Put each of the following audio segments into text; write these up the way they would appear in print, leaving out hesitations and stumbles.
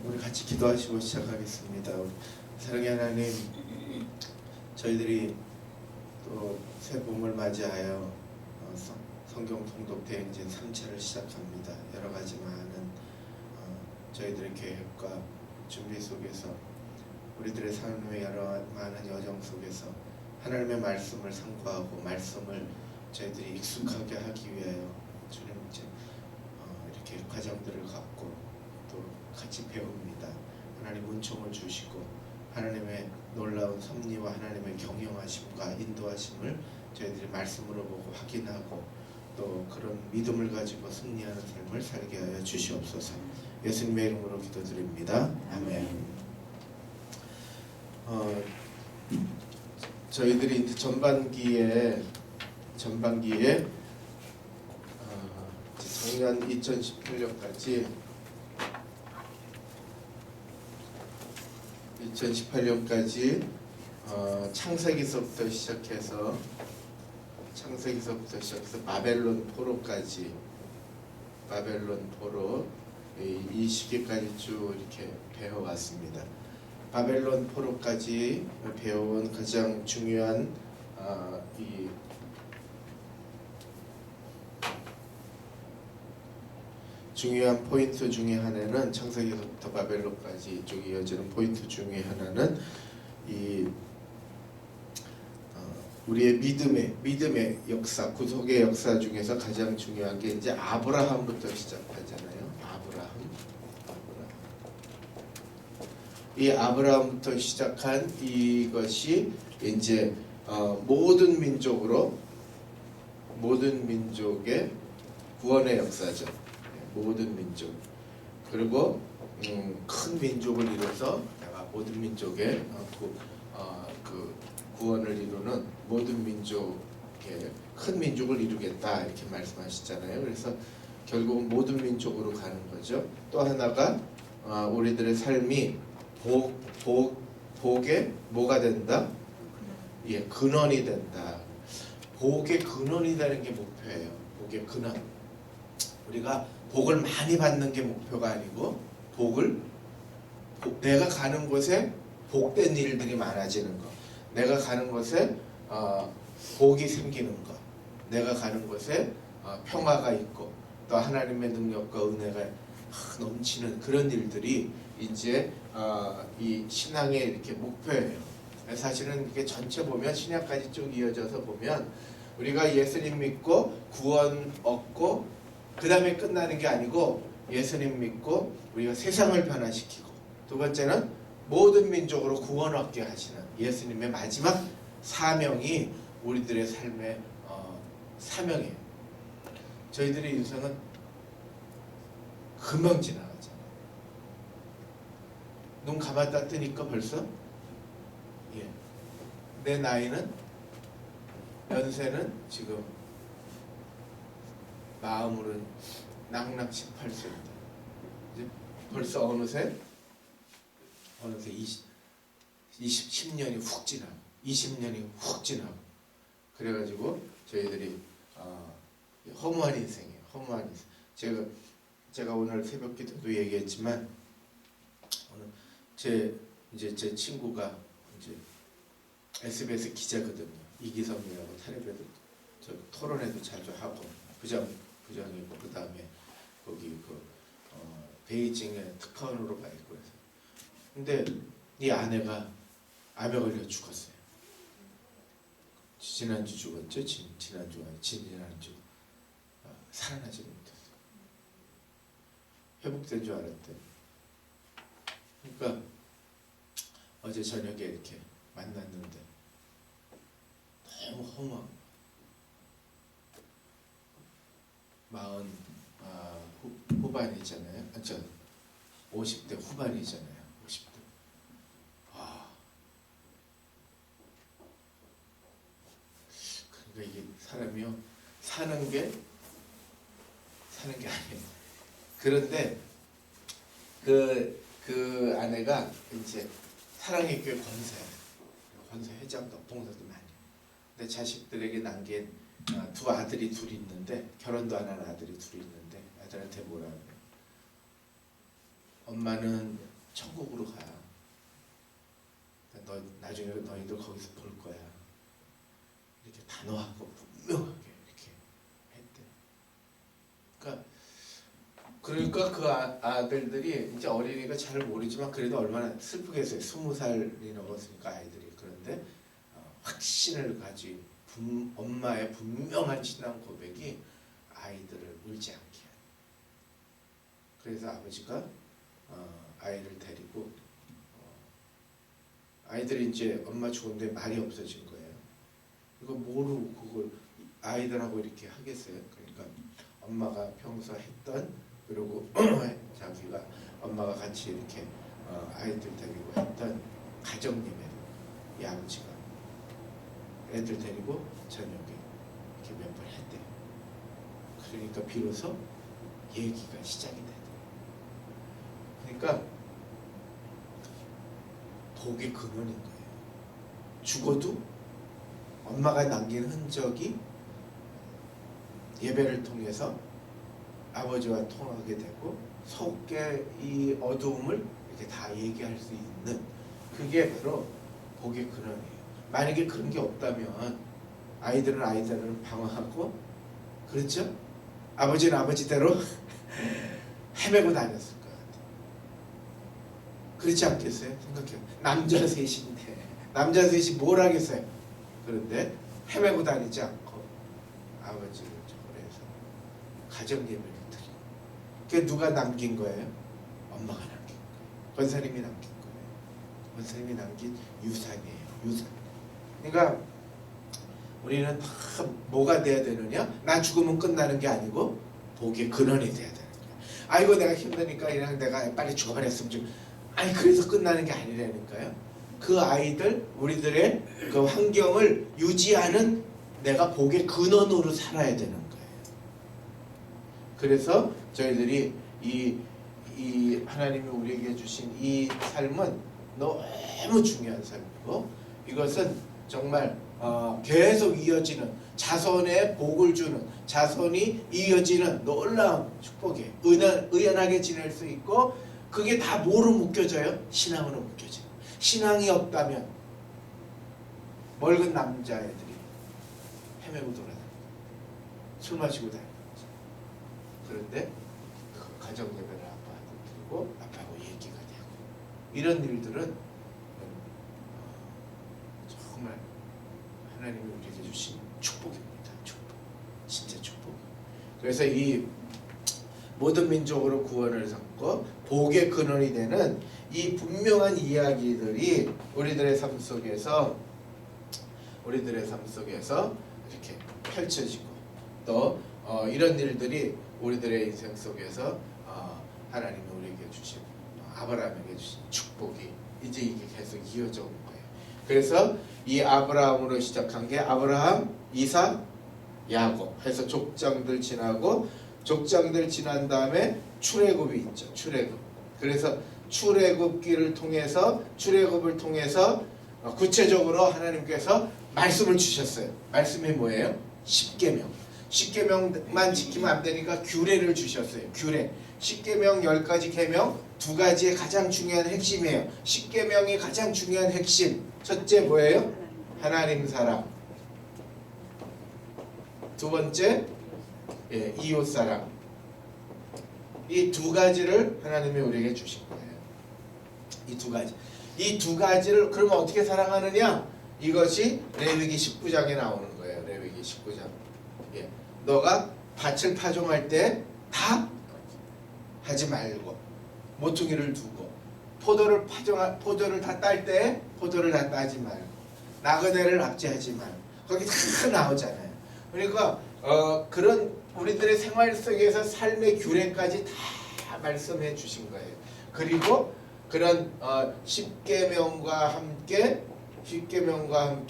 우리 같이 기도하시고 시작하겠습니다. 사랑의 하나님, 저희들이 또 새 봄을 맞이하여 성경 통독 대행진 3차를 시작합니다. 여러 가지 많은 저희들의 계획과 준비 속에서 우리들의 삶의 여러 많은 여정 속에서 하나님의 말씀을 상고하고 말씀을 저희들이 익숙하게 하기 위하여 주님 이렇게 과정들을 갖고 또 같이 배웁니다. 하나님 은총을 주시고 하나님의 놀라운 섭리와 하나님의 경영하심과 인도하심을 저희들이 말씀으로 보고 확인하고 또 그런 믿음을 가지고 승리하는 삶을 살게 하여 주시옵소서. 예수님의 이름으로 기도드립니다. 아멘. 저희들이 전반기에 작년 2018년까지 창세기서부터 시작해서 바벨론 포로까지 이 시기까지 쭉 이렇게 배워왔습니다. 바벨론 포로까지 배워온 가장 중요한 중요한 포인트 중에 하나는 창세기부터 바벨론까지 쭉 이어지는 포인트 중에 하나는 우리의 믿음의 역사, 구속의 역사 중에서 가장 중요한 게 이제 아브라함부터 시작하잖아요. 이 아브라함부터 시작한 이것이 이제 모든 민족의 구원의 역사죠. 모든 민족. 그리고 큰 민족을 이뤄서 모든 민족의 그 구원을 이루는 모든 민족의 큰 민족을 이루겠다 이렇게 말씀하시잖아요. 그래서 결국은 모든 민족으로 가는 거죠. 또 하나가 우리들의 삶이 복의 뭐가 된다? 예, 근원이 된다. 복의 근원이 되는 게 목표예요. 복의 근원. 우리가 복을 많이 받는 게 목표가 아니고 내가 가는 곳에 복된 일들이 많아지는 거, 내가 가는 곳에 복이 생기는 거, 내가 가는 곳에 평화가 있고 또 하나님의 능력과 은혜가 넘치는 그런 일들이 이제 이 신앙의 이렇게 목표예요. 사실은 이렇게 전체 보면 신약까지 쭉 이어져서 보면 우리가 예수님 믿고 구원 얻고 그 다음에 끝나는 게 아니고 예수님 믿고 우리가 세상을 변화시키고 두 번째는 모든 민족으로 구원 얻게 하시는 예수님의 마지막 사명이 우리들의 삶의 사명이에요. 저희들의 인생은 금방 지나가잖아요. 눈 감았다 뜨니까 벌써 내 나이는 연세는 지금 마음으로는 낙낙 18세입니다. 이제 벌써 어느새 10년이 훅 지나고 20년이 훅 지나고 그래가지고 저희들이 허무한 인생이에요. 허무한 인생. 제가 오늘 새벽 기도도 얘기했지만 오늘 제 친구가 이제 SBS 기자거든요. 이기성이라고 텔레비에도 저 토론회도 자주 하고 부장이고 그 다음에 거기 베이징에 특파원으로 가 있고 그래서 근데 이 아내가 암에 걸려 죽었어요. 지난주 죽었죠. 지난주 살아나지 못했어요. 회복된 줄 알았대. 그러니까 어제 저녁에 이렇게 만났는데 너무 허무한 마흔 후반이잖아요. 50대 후반이잖아요. 50대. 그러니까 이게 사람이요 사는 게 아니에요. 그런데 그 아내가 이제 사랑의 교회 권사 회장도 봉사도 많이. 근데 자식들에게 남긴 두 아들이 둘이 있는데 결혼도 안 한 아들이 둘이 있는데 아들한테 뭐라 그래요? 엄마는 천국으로 가. 너 나중에 너희들 거기서 볼 거야. 이렇게 단호하고 분명하게 이렇게 했대. 그러니까 그 아들들이 이제 어린이가 잘 모르지만 그래도 얼마나 슬프겠어요. 20살이 넘었으니까 아이들이. 그런데 확신을 가진 엄마의 분명한 신앙 고백이 아이들을 울지 않게 해요. 그래서 아버지가 아이를 데리고 아이들이 이제 엄마 죽었는데 말이 없어진 거예요. 이거 모르고 그걸 아이들하고 이렇게 하겠어요. 그러니까 엄마가 평소 했던, 그리고 자기가 엄마가 같이 이렇게 아이들 데리고 했던 가정 예배를 이 아버지가 애들 데리고 저녁에 이렇게 몇 번 했대요. 그러니까 비로소 얘기가 시작이 되더라고요. 그러니까 복의 근원인 거예요. 죽어도 엄마가 남긴 흔적이 예배를 통해서 아버지와 통하게 되고 속에 이 어두움을 이렇게 다 얘기할 수 있는, 그게 바로 복의 근원이에요. 만약에 그런 게 없다면 아이들은 방황하고, 그렇죠? 아버지는 아버지대로 헤매고 다녔을 것 같아요. 그렇지 않겠어요? 생각해요. 남자 셋인데 남자 셋이 뭘 하겠어요? 그런데 헤매고 다니지 않고 아버지를 초월해서 가정 예배를 드리고, 그게 누가 남긴 거예요? 엄마가 남긴 거예요. 권사님이 남긴 거예요. 권사님이 남긴 유산이에요. 유산. 그러니까 우리는 다 뭐가 돼야 되느냐? 나 죽으면 끝나는 게 아니고 복의 근원이 돼야 되는 거야. 아이고 내가 힘드니까 그냥 내가 빨리 죽어버렸으면 좀, 아니 그래서 끝나는 게 아니라니까요. 그 아이들, 우리들의 그 환경을 유지하는 내가 복의 근원으로 살아야 되는 거예요. 그래서 저희들이 이 하나님이 우리에게 주신 이 삶은 너무 중요한 삶이고, 이것은 정말 계속 이어지는, 자손의 복을 주는, 자손이 이어지는 놀라운 축복이에요. 의연하게 지낼 수 있고, 그게 다 뭐로 묶여져요? 신앙으로 묶여져요. 신앙이 없다면 멀은 남자애들이 헤매고 돌아다니고 술 마시고 다니는 거죠. 그런데 그 가정 예배를 아빠하고 드리고 아빠하고 얘기가 되고, 이런 일들은 정말 하나님이 우리에게 주신 축복입니다. 축복. 진짜 축복. 그래서 이 모든 민족으로 구원을 삼고 복의 근원이 되는 이 분명한 이야기들이 우리들의 삶 속에서 이렇게 펼쳐지고, 또 이런 일들이 우리들의 인생 속에서 하나님이 우리에게 주신, 아브라함에게 주신 축복이 이제 이게 계속 이어져 온 거예요. 그래서 이 아브라함으로 시작한 게 아브라함, 이삭, 야곱 해서 족장들 지나고, 족장들 지난 다음에 출애굽이 있죠. 출애굽. 그래서 출애굽을 통해서 구체적으로 하나님께서 말씀을 주셨어요. 말씀이 뭐예요? 십계명. 십계명만 지키면 안 되니까 규례를 주셨어요. 규례. 십계명 10가지 계명, 2가지의 가장 중요한 핵심이에요. 십계명의 가장 중요한 핵심. 첫째 뭐예요? 하나님 사랑. 두 번째 이웃 사랑. 이 2가지를 하나님이 우리에게 주신 거예요. 이 2가지. 이 2가지를 그러면 어떻게 사랑하느냐? 이것이 레위기 19장에 나오는 거예요. 레위기 19장. 너가 밭을 파종할 때 다 하지 말고, 모퉁이를 두고, 포도를 다 딸 때 포도를 다 따지 말고, 나그네를 납치하지 말고. 거기 다 나오잖아요. 그러니까 그런 우리들의 생활 속에서 삶의 규례까지 다 말씀해 주신 거예요. 그리고 그런 십계명과 함께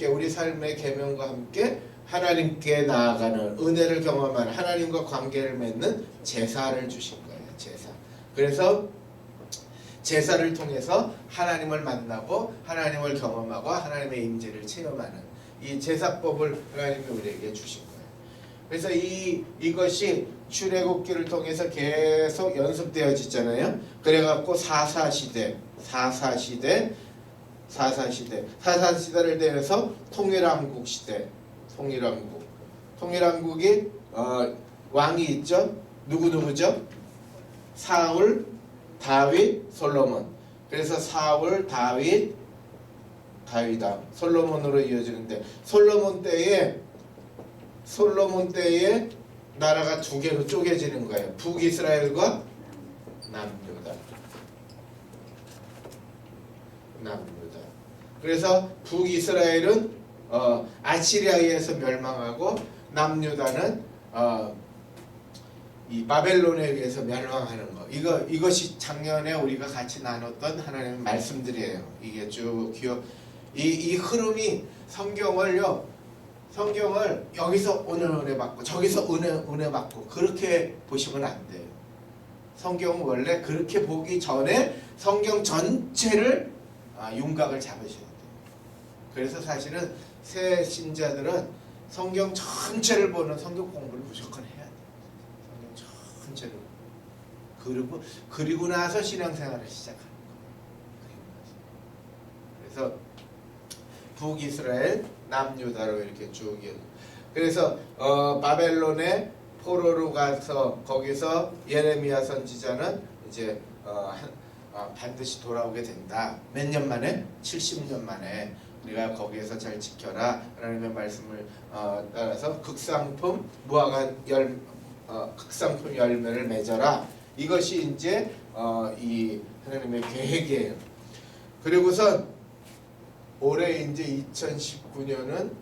우리 삶의 계명과 함께 하나님께 나아가는, 은혜를 경험하는, 하나님과 관계를 맺는 제사를 주신 거예요. 제사. 그래서 제사를 통해서 하나님을 만나고 하나님을 경험하고 하나님의 임재를 체험하는 이 제사법을 하나님이 우리에게 주신 거예요. 그래서 이것이 출애굽기를 통해서 계속 연습되어지잖아요. 그래갖고 사사시대를 대해서 통일왕국 시대, 통일왕국이 왕이 있죠. 누구죠? 사울, 다윗, 솔로몬. 그래서 사울, 다윗, 다윗왕, 솔로몬으로 이어지는데 솔로몬 때에 나라가 두 개로 쪼개지는 거예요. 북이스라엘과 남유다. 그래서 북이스라엘은 아시리아에 의해서 멸망하고 남유다는 이 바벨론에 의해서 멸망하는 거. 이것이 작년에 우리가 같이 나눴던 하나님의 말씀들이에요. 이게 쭉 이 흐름이 성경을 여기서 은혜 받고 저기서 은혜 받고 그렇게 보시면 안 돼요. 성경은 원래 그렇게 보기 전에 성경 전체를 윤곽을 잡으셔야 돼요. 그래서 사실은 새 신자들은 성경 전체를 보는 성경 공부를 무조건 해야 돼요. 성경 전체를. 그리고 나서 신앙생활을 시작하는 거예요. 그래서 북이스라엘, 남유다로 이렇게 쭉 이어져. 그래서 바벨론의 포로로 가서 거기서 예레미야 선지자는 이제 반드시 돌아오게 된다. 몇 년 만에? 70년 만에. 우리가 거기에서 잘 지켜라. 하나님의 말씀을 따라서 극상품 무화과 극상품 열매를 맺어라. 이것이 이제 이 하나님의 계획이에요. 그리고선 올해 이제 2019년은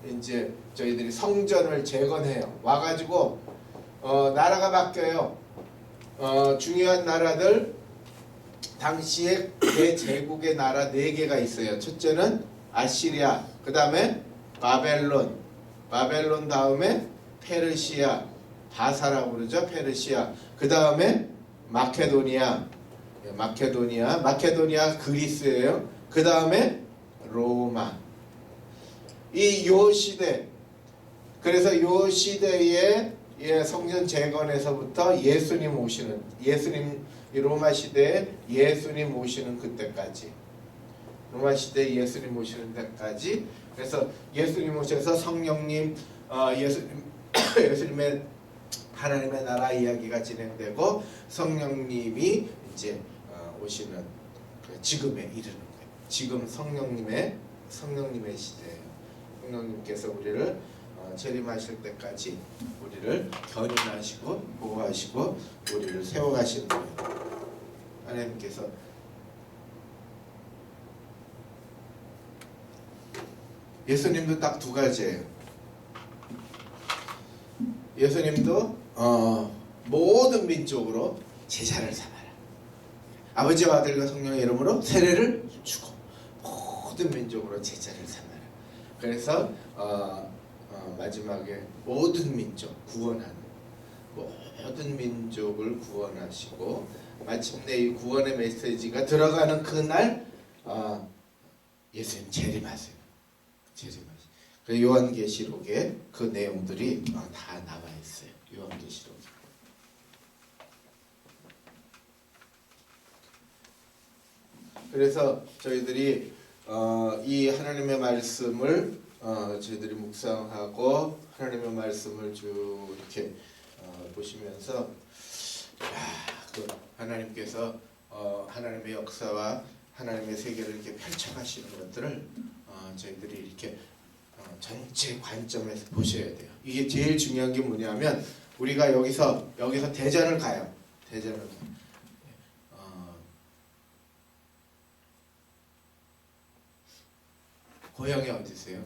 이제 저희들이 성전을 재건해요. 와가지고 나라가 바뀌어요. 중요한 나라들 당시에 대제국의 나라 4개가 있어요. 첫째는 아시리아, 그 다음에 바벨론 다음에 페르시아, 바사라고 그러죠. 페르시아. 그 다음에 마케도니아 그리스예요. 그 다음에 로마. 요 시대. 그래서 요 시대에 성전 재건에서부터 예수님 로마 시대에 예수님 오시는 그때까지. 로마 시대에 예수님 오시는 때까지. 그래서 예수님 오셔서 성령님 예수님의 하나님의 나라 이야기가 진행되고 성령님이 이제 오시는 지금에 이르는 거예요. 지금 성령님의 시대예요. 성령님께서 우리를 재림하실 때까지 우리를 견인하시고 보호하시고 우리를 세워가시는 거예요. 하나님께서 예수님도 딱 2가지예요. 예수님도 모든 민족으로 제자를 삼아라. 아버지와 아들과 성령의 이름으로 세례를 주고 모든 민족으로 제자를 삼아라. 그래서 마지막에 모든 민족 구원하는 모든 민족을 구원하시고 마침내 이 구원의 메시지가 들어가는 그날 예수님 재림하세요. 그 요한계시록에 그 내용들이 다 나와 있어요. 요한계시록에. 그래서 저희들이 이 하나님의 말씀을 저희들이 묵상하고 하나님의 말씀을 쭉 이렇게 보시면서 그 하나님께서 하나님의 역사와 하나님의 세계를 이렇게 펼쳐가시는 것들을 저희들이 이렇게 전체 관점에서 보셔야 돼요. 이게 제일 중요한 게 뭐냐면 우리가 여기서 대전을 가요. 고향이 어디세요?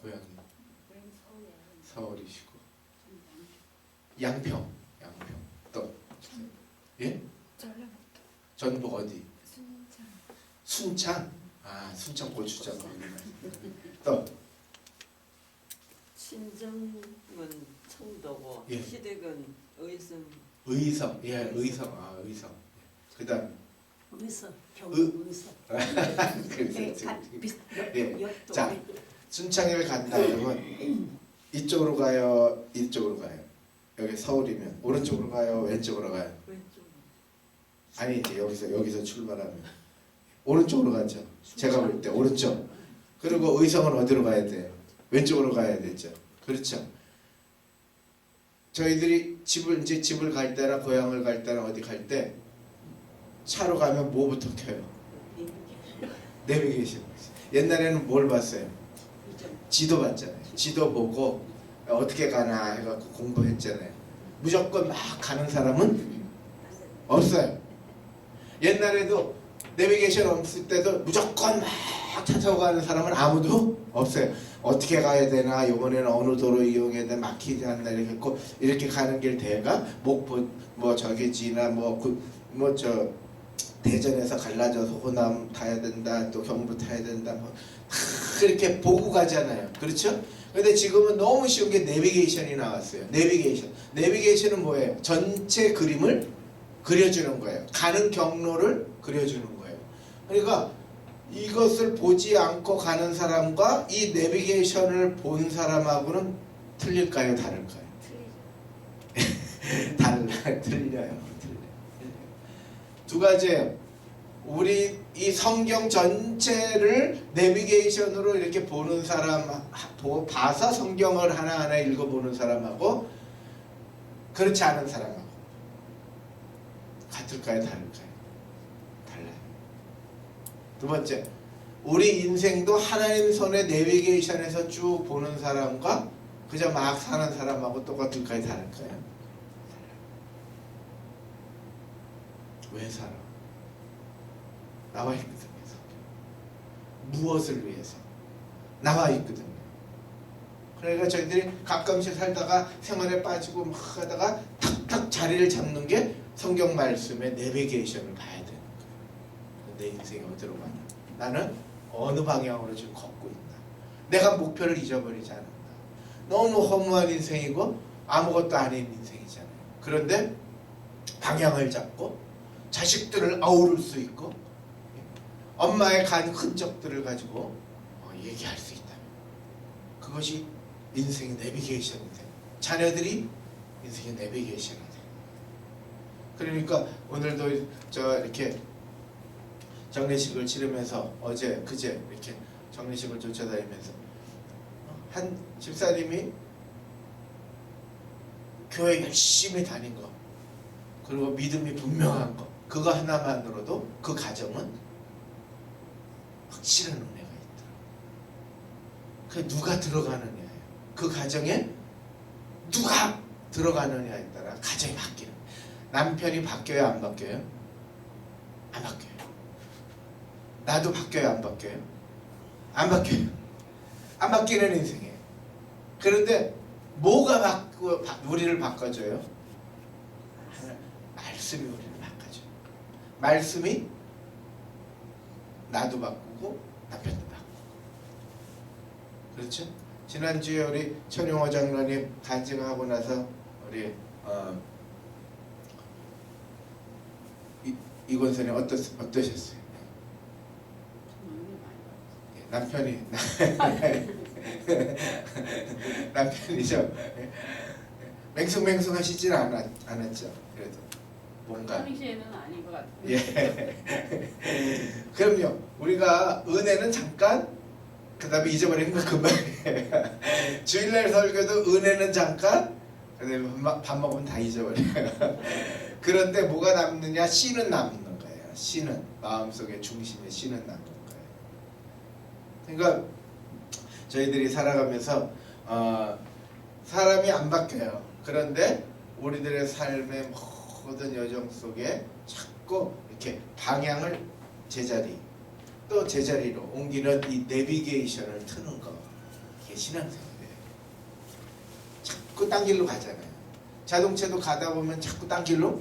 고향이 서울이시고 양평 또 예? 전북 어디? 순창. 순창 고추장 또 친정은 청도고 예. 시댁은 의성. 의성. 그다음 경북 의성. 자, 순창을 간다 그러면 이쪽으로 가요, 이쪽으로 가요. 여기 서울이면 오른쪽으로 가요, 왼쪽으로 가요. 왼쪽. 아니 이제 여기서 출발하면 오른쪽으로 가죠. 제가 볼 때 오른쪽. 그리고 의성은 어디로 가야 돼요? 왼쪽으로 가야 되죠. 그렇죠. 저희들이 집을 갈 때나 고향을 갈 때나 어디 갈 때 차로 가면 뭐부터 켜요? 내비게이션. 옛날에는 뭘 봤어요? 지도 봤잖아요. 지도 보고 어떻게 가나 해갖고 공부했잖아요. 무조건 막 가는 사람은 없어요. 옛날에도 내비게이션 없을 때도 무조건 막 차 타고 가는 사람은 아무도 없어요. 어떻게 가야 되나, 이번에는 어느 도로 이용해야 되나, 막히지 않나 이렇게 했고, 이렇게 가는 길 대가 목포 뭐 저기지나 저 대전에서 갈라져서 호남 타야 된다, 또 경부 타야 된다, 뭐 그렇게 보고 가잖아요. 그렇죠? 근데 지금은 너무 쉬운 게 내비게이션이 나왔어요. 내비게이션은 뭐예요? 전체 그림을 그려주는 거예요. 가는 경로를 그려주는 거예요. 그러니까 이것을 보지 않고 가는 사람과 이 내비게이션을 본 사람하고는 틀릴까요? 다를까요? 틀려요. 두 가지예요. 우리 이 성경 전체를 내비게이션으로 이렇게 보는 사람, 봐서 성경을 하나하나 읽어보는 사람하고 그렇지 않은 사람하고 같을까요? 다를까요? 달라요. 두 번째, 우리 인생도 하나님 손의 내비게이션에서 쭉 보는 사람과 그저 막 사는 사람하고 똑같을까요? 다를까요? 달라요. 왜 살아? 나와 있거든요. 무엇을 위해서? 나와 있거든요. 그러니까 저희들이 가끔씩 살다가 생활에 빠지고 막 하다가 탁탁 자리를 잡는 게 성경 말씀의 내비게이션을 봐야 되는 거예요. 내 인생이 어디로 가나? 나는 어느 방향으로 지금 걷고 있나? 내가 목표를 잊어버리지 않았나? 너무 허무한 인생이고 아무것도 아닌 인생이잖아요. 그런데 방향을 잡고 자식들을 아우를 수 있고 엄마의 간 흔적들을 가지고 얘기할 수 있다면 그것이 인생의 내비게이션이 돼요. 자녀들이 인생의 내비게이션이 돼요. 그러니까 오늘도 이렇게 장례식을 치르면서 어제 그제 이렇게 장례식을 쫓아다니면서 한 집사님이 교회 열심히 다닌 거 그리고 믿음이 분명한 거 그거 하나만으로도 그 가정은 확실한 은혜가 있더라. 그 누가 들어가느냐예요. 그 가정에 누가 들어가느냐에 따라 가정이 바뀌는 거예요. 남편이 바뀌어요, 안 바뀌어요? 안 바뀌어요. 나도 바뀌어요, 안 바뀌어요? 안 바뀌어요. 안 바뀌는 인생이에요. 그런데 뭐가 우리를 바꿔줘요? 말씀이 우리를 바꿔줘요. 말씀이 나도 바꾸고 남편도 바꾸고. 그렇죠? 지난주에 우리 천용호 장로님 간증하고 나서 우리 이권선님 어떠셨어요? 남편이죠. 맹숭맹숭하시진 않았죠. 그래도 뭔가 평시에는 아닌 것 같아요. 예. 그럼요. 우리가 은혜는 잠깐 그 다음에 잊어버리는 거 금방이에요. 주일날 설교도 은혜는 잠깐 그 다음에 밥 먹으면 다 잊어버려요. 그런데 뭐가 남느냐? 씨는 남는 거예요. 씨는 마음속의 중심에 씨는 남는 거예요. 그러니까 저희들이 살아가면서 사람이 안 바뀌어요. 그런데 우리들의 삶의 모든 여정 속에 자꾸 이렇게 방향을 제자리 또 제자리로 옮기는 이 내비게이션을 트는 거 이게 신앙생활이에요. 자꾸 딴 길로 가잖아요. 자동차도 가다 보면 자꾸 딴 길로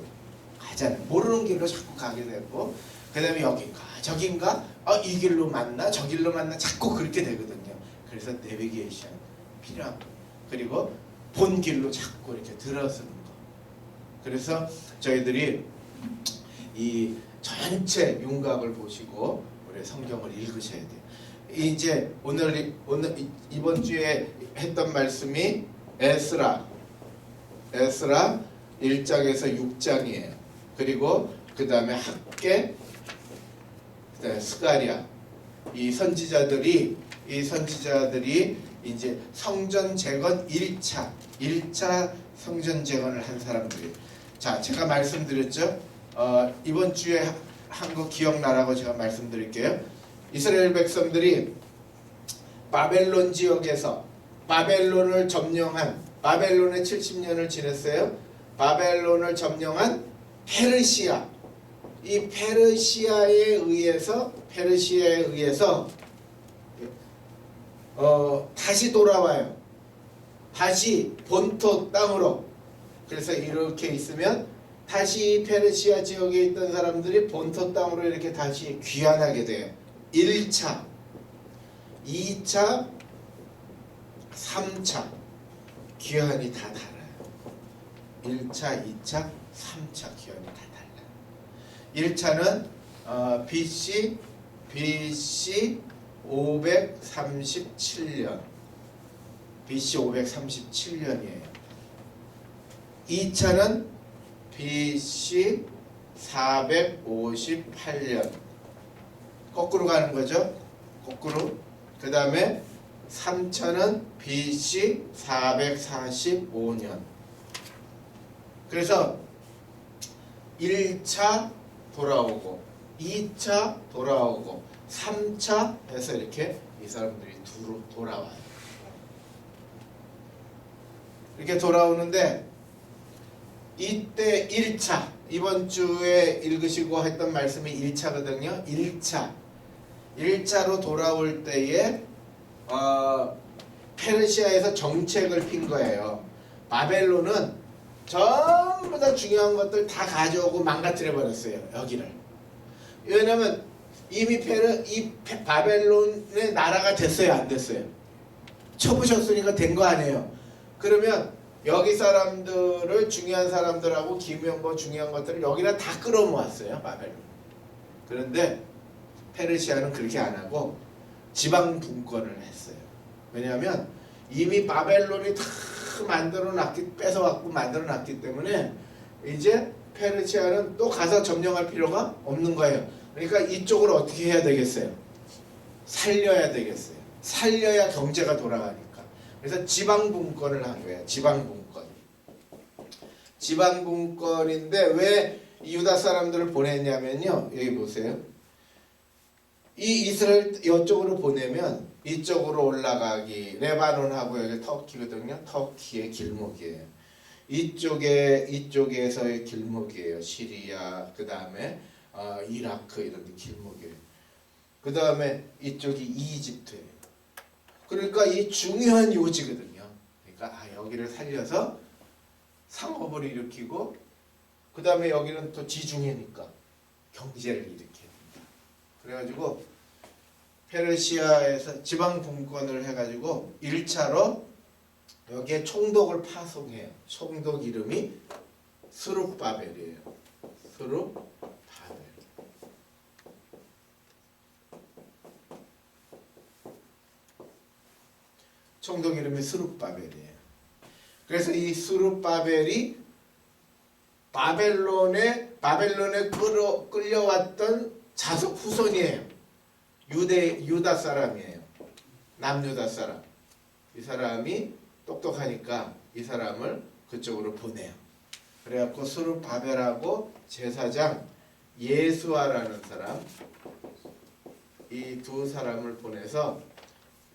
가잖아요. 모르는 길로 자꾸 가게 되고 그 다음에 여긴가 저긴가 이 길로 맞나 저 길로 맞나 자꾸 그렇게 되거든요. 그래서 내비게이션 필요하고 그리고 본 길로 자꾸 이렇게 들어서는 거. 그래서 저희들이 이 전체 윤곽을 보시고 우리 성경을 읽으셔야 돼요. 이제 오늘 이번 주에 했던 말씀이 에스라 1장에서 6장이에요. 그리고 그 다음에 학개, 그다음에 스가랴, 이 선지자들이 이제 성전 재건 1차 성전 재건을 한 사람들이에요. 자, 제가 말씀드렸죠. 이번 주에 한 거 기억나라고 제가 말씀드릴게요. 이스라엘 백성들이 바벨론 지역에서 바벨론을 점령한, 바벨론에 70년을 지냈어요. 바벨론을 점령한 페르시아, 이 페르시아에 의해서 다시 돌아와요. 다시 본토 땅으로. 그래서 이렇게 있으면 다시 페르시아 지역에 있던 사람들이 본토 땅으로 이렇게 다시 귀환하게 돼요. 1차, 2차, 3차 귀환이 다 달라요. 1차, 2차, 3차 귀환이 다 달라요. 1차는 BC 537년, BC 537년이에요. 2차는 BC 458년, 거꾸로 가는 거죠. 거꾸로. 그 다음에 3차는 BC 445년. 그래서 1차 돌아오고 2차 돌아오고 3차 해서 이렇게 이 사람들이 돌아와요. 이렇게 돌아오는데 이때 1차, 이번 주에 읽으시고 했던 말씀이 1차거든요. 1차로 돌아올 때에 페르시아에서 정책을 핀 거예요. 바벨론은 전부 다 중요한 것들 다 가져오고 망가뜨려 버렸어요. 여기를. 왜냐면 이미 바벨론의 나라가 됐어요, 안 됐어요? 쳐부셨으니까 된 거 아니에요. 그러면 여기 사람들을, 중요한 사람들하고 기묘한 중요한 것들을 여기다 다 끌어모았어요, 바벨론. 그런데 페르시아는 그렇게 안 하고 지방 분권을 했어요. 왜냐하면 이미 바벨론이 다 뺏어왔고 만들어놨기 때문에 이제 페르시아는 또 가서 점령할 필요가 없는 거예요. 그러니까 이쪽을 어떻게 해야 되겠어요? 살려야 되겠어요. 살려야 경제가 돌아가니까. 그래서 지방분권을 한 거예요. 지방분권인데 왜 유다 사람들을 보냈냐면요. 여기 보세요. 이 이스라엘 이쪽으로 보내면 이쪽으로 올라가기, 레바논하고 여기 터키거든요. 터키의 길목이에요. 이쪽에서의 길목이에요. 시리아, 그 다음에 이라크 이런 데 길목이에요. 그 다음에 이쪽이 이집트예요. 그러니까 이 중요한 요지거든요. 그러니까 여기를 살려서 상업을 일으키고, 그 다음에 여기는 또 지중해니까 경제를 일으켜야 된다. 그래가지고 페르시아에서 지방 분권을 해가지고 1차로 여기에 총독을 파송해요. 총독 이름이 스룹바벨이에요. 스룹바벨. 총독 이름이 스룹바벨이에요. 그래서 이 스룹바벨이 바벨론에 끌려왔던 자석 후손이에요. 유다 사람이에요. 남유다 사람. 이 사람이 똑똑하니까 이 사람을 그쪽으로 보내요. 그래갖고 스룹바벨하고 제사장 예수아라는 사람, 이 두 사람을 보내서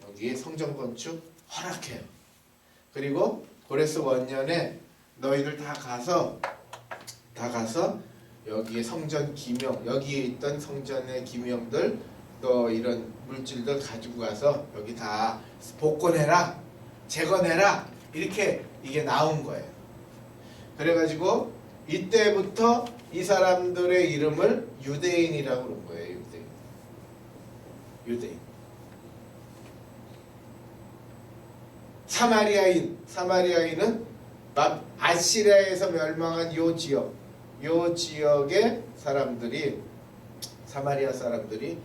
여기 성전 건축 허락해요. 그리고 고레스 원년에 너희들 다 가서 여기에 성전 기명, 여기에 있던 성전의 기명들, 또 이런 물질들 가지고 가서 여기 다 복권해라, 재건해라, 이렇게 이게 나온 거예요. 그래가지고 이때부터 이 사람들의 이름을 유대인이라고 그런 거예요. 유대인. 사마리아인은 아시리아에서 멸망한 요 지역의 사람들이, 사마리아 사람들이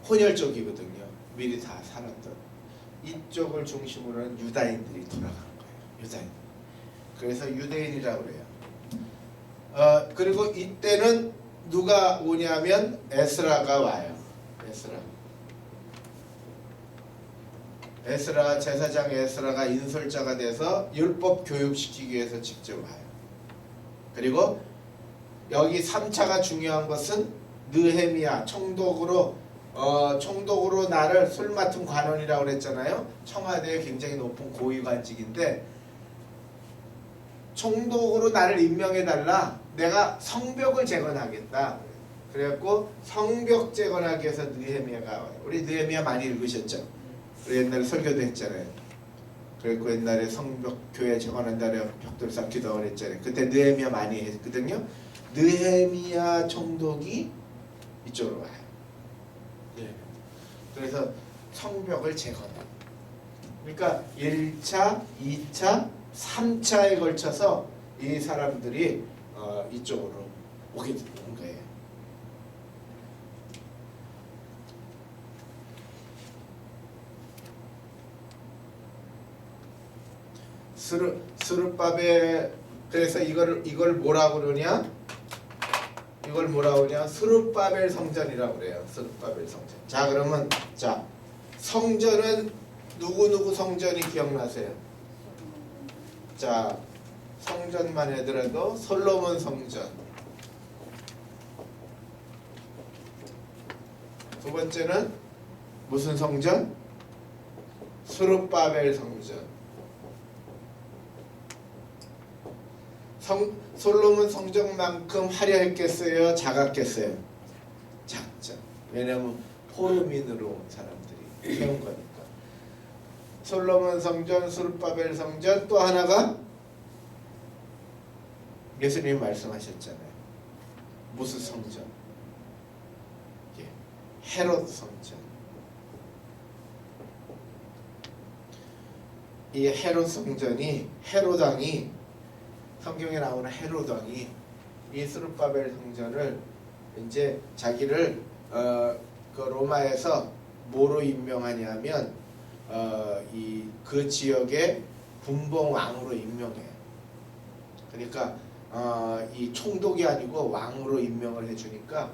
혼혈족이거든요. 미리 다 살았던 이쪽을 중심으로 한 유다인들이 돌아가는 거예요. 유다인. 그래서 유대인이라고 그래요. 그리고 이때는 누가 오냐면 에스라가 와요. 에스라 제사장 에스라가 인솔자가 돼서 율법 교육시키기 위해서 직접 와요. 그리고 여기 3차가 중요한 것은 느헤미야 총독으로 나를 술 맡은 관원이라고 그랬잖아요. 청와대에 굉장히 높은 고위관직인데 총독으로 나를 임명해달라. 내가 성벽을 재건하겠다. 그래갖고 성벽 재건하기 위해서 느헤미야가 와요. 우리 느헤미야 많이 읽으셨죠? 우리 옛날에 설교도 했잖아요. 그리고 옛날에 성벽 교회 재건한다며 벽돌 쌓기도 했잖아요. 그때 느헤미야 많이 했거든요. 느헤미야 총독이 이쪽으로 와요. 네. 그래서 성벽을 재건해요. 그러니까 1차, 2차, 3차에 걸쳐서 이 사람들이 이쪽으로 오게 된 거예요. 스룹바벨. 그래서 이걸 뭐라고 그러냐? 이걸 뭐라고 그러냐? 스룹바벨 성전이라고 그래요. 스룹바벨 성전. 자, 그러면 자, 성전은 누구 성전이 기억나세요? 자, 성전만 하더라도 솔로몬 성전. 두 번째는 무슨 성전? 스룹바벨 성전. 솔로몬 성전만큼 화려했겠어요? 작았겠어요? 작죠. 왜냐하면 포로민으로 온 사람들이 세운 거니까. 솔로몬 성전, 스룹바벨 성전, 또 하나가 예수님이 말씀하셨잖아요. 무슨 성전? 헤롯 성전. 이 헤롯 성전이, 헤롯 왕이, 성경에 나오는 헤롯 왕이 이 스룹바벨 성전을 이제 자기를 그 로마에서 뭐로 임명하냐면 그 지역의 분봉 왕으로 임명해요. 그러니까 이 총독이 아니고 왕으로 임명을 해주니까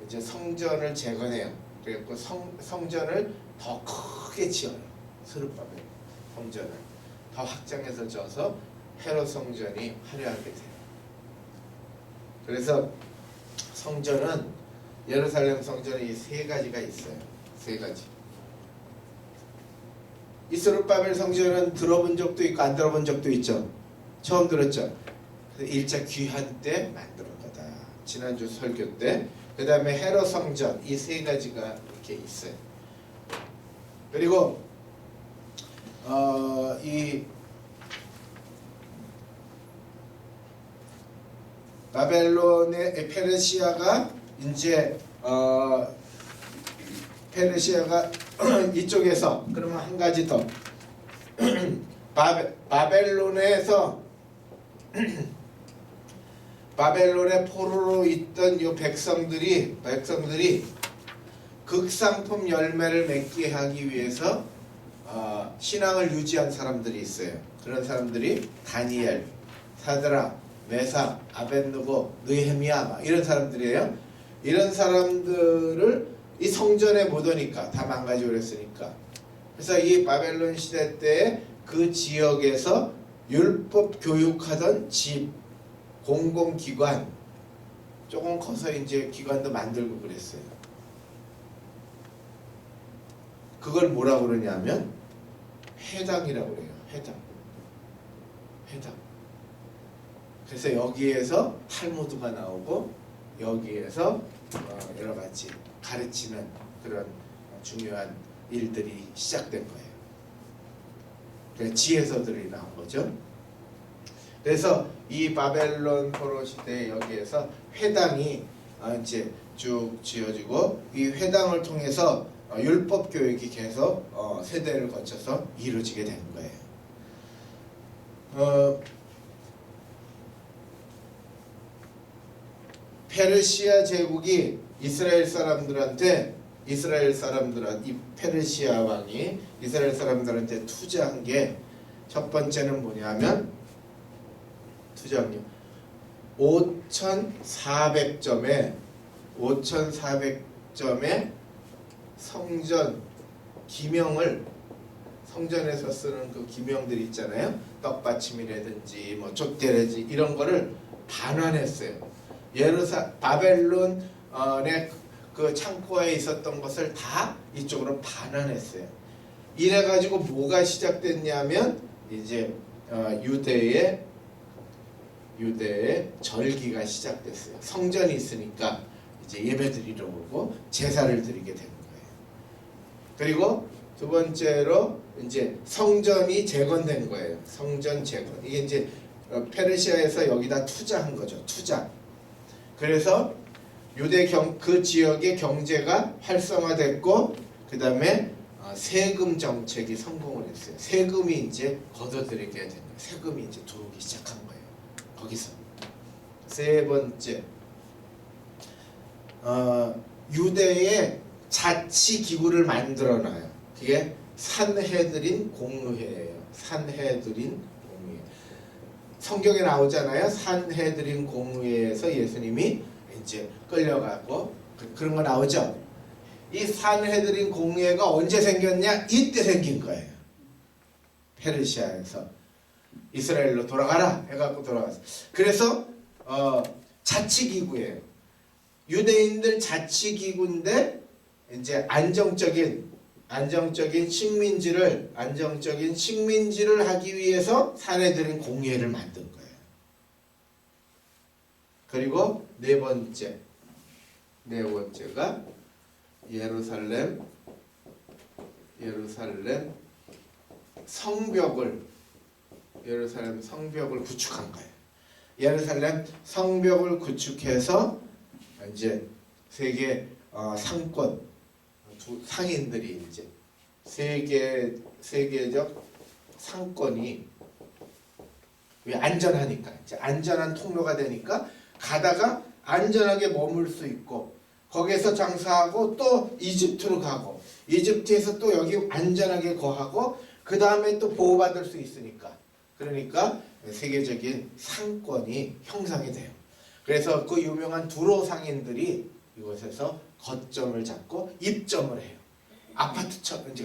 이제 성전을 재건해요. 그래서 성전을 더 크게 지어요. 스룹바벨 성전을 더 확장해서 져서 헤롯 성전이 화려하게 돼요. 그래서 성전은 예루살렘 성전에 이 세 가지가 있어요. 세 가지. 이 스룹바벨 성전은 들어본 적도 있고 안 들어본 적도 있죠. 처음 들었죠. 일자 귀한 때 만든 거다. 지난주 설교 때. 그 다음에 헤롯 성전, 이 세 가지가 이렇게 있어요. 그리고 이 바벨론의 페르시아가 이제 페르시아가 이쪽에서, 그러면 한 가지 더 바벨론에서 바벨론의 포로로 있던 이 백성들이 극상품 열매를 맺게 하기 위해서 신앙을 유지한 사람들이 있어요. 그런 사람들이 다니엘, 사드락, 메삭, 아벳느고, 느헤미야 이런 사람들이에요. 이런 사람들을 이 성전에 못 오니까 다 망가지고 그랬으니까. 그래서 이 바벨론 시대 때 그 지역에서 율법 교육하던 집, 공공기관, 조금 커서 이제 기관도 만들고 그랬어요. 그걸 뭐라고 그러냐면 회당이라고 그래요. 회당. 그래서 여기에서 탈무드가 나오고 여기에서 여러 가지 가르치는 그런 중요한 일들이 시작된 거예요. 그래서 지혜서들이 나온 거죠. 그래서 이 바벨론 포로 시대에 여기에서 회당이 이제 쭉 지어지고 이 회당을 통해서 율법 교육이 계속 세대를 거쳐서 이루어지게 된 거예요. 페르시아 제국이 이스라엘 사람들한테 이스라엘 사람들은 이 페르시아 왕이 이스라엘 사람들한테 투자한 게 첫 번째는 뭐냐면 투자한 게 5,400점의 성전 기명을 성전에서 쓰는 그 기명들이 있잖아요. 떡받침이라든지 뭐 촛대라든지 이런 거를 반환했어요. 바벨론의 그 창고에 있었던 것을 다 이쪽으로 반환했어요. 이래가지고 뭐가 시작됐냐면 이제 유대의 절기가 시작됐어요. 성전이 있으니까 이제 예배드리러 오고 제사를 드리게 된 거예요. 그리고 두 번째로 이제 성전이 재건된 거예요. 성전 재건. 이게 이제 페르시아에서 여기다 투자한 거죠. 투자. 그래서 그 지역의 경제가 활성화됐고 그 다음에 세금 정책이 성공을 했어요. 세금이 이제 걷어들이게 된 거예요. 세금이 이제 들어오기 시작한 거예요. 거기서 세 번째, 유대의 자치 기구를 만들어놔요. 그게 산헤드린 공회예요. 산헤드린 공회. 성경에 나오잖아요. 산헤드린 공회에서 예수님이 이제 끌려가고 그런 거 나오죠. 이 산헤드린 공회가 언제 생겼냐? 이때 생긴 거예요. 페르시아에서 이스라엘로 돌아가라 해갖고 돌아갔어요. 그래서 자치기구예요. 유대인들 자치기구인데 이제 안정적인 식민지를 하기 위해서 산헤드린 공회를 만든 거예요. 그리고 네 번째가 예루살렘 성벽을 구축한 거예요. 예루살렘 성벽을 구축해서 이제 세계 상권 상인들이 이제 세계적 상권이 왜 안전하니까 이제 안전한 통로가 되니까 가다가 안전하게 머물 수 있고 거기에서 장사하고 또 이집트로 가고 이집트에서 또 여기 안전하게 거하고 그 다음에 또 보호받을 수 있으니까 그러니까 세계적인 상권이 형성이 돼요. 그래서 그 유명한 두로 상인들이 이곳에서 거점을 잡고 입점을 해요. 아파트처럼